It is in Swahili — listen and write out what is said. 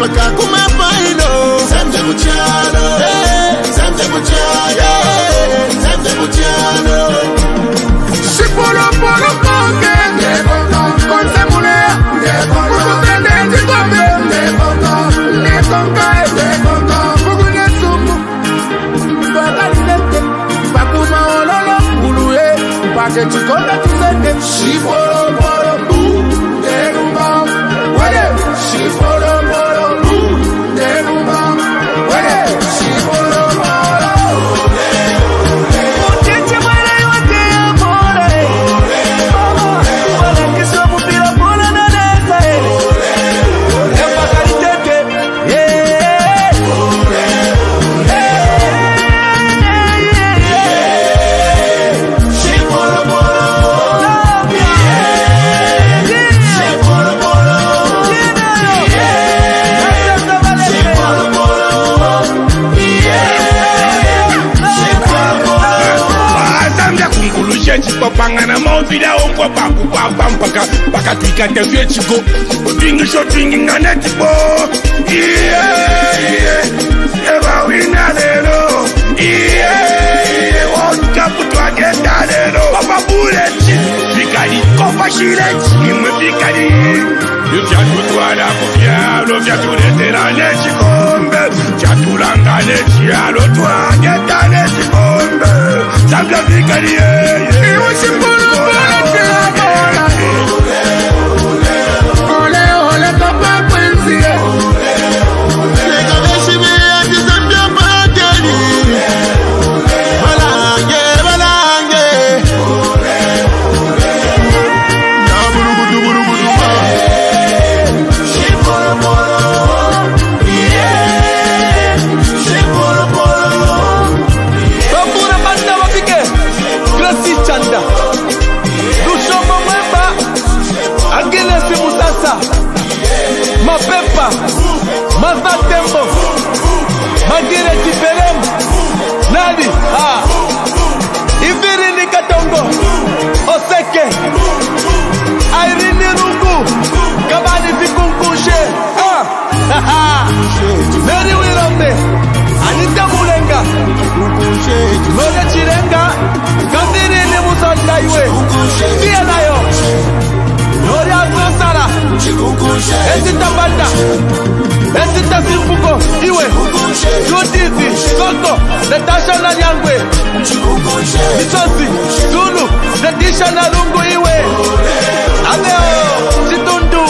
Paka kuma faino Samje Muchano Samje Muchano Samje Muchano Shipolo polo konge Konse mune Kusutende jikombe Nekonga Fugune sumu Bakalilete Bakuma ololo Uluye Pake chikonga tusende Shipolo polo Derumba Wale Shipolo Pangana mavida ompa paku pampaka paka twika tefye chiko Dingi shotingi ngane tipo Eba wina lero Wonka putwa geta lero Papa bulechi Fikari kofa shilechi Imwe fikari Lufya tutwala kufya Lufya tuletera nechikombe Chatulanga nechi Alotwa geta nechikombe Sabla fikari Mapepa, Mazda Tembo, Magire Tiperem, Nadi, Ivirini Katongo, Oseke, Irene Rungu, Kabani Fikunkushe, Mary Wirombe, Anita Mulenga, Mole Chirenga, Kandirini Musonda Iwe, Fielayo, Gloria Sosara, Esita Banda, Esita Simpuko, Iwe, Judith, Koko, Natasha Nanyangwe, Misosi, Zulu, Natisha Narungu Iwe, Adeo, Situndu,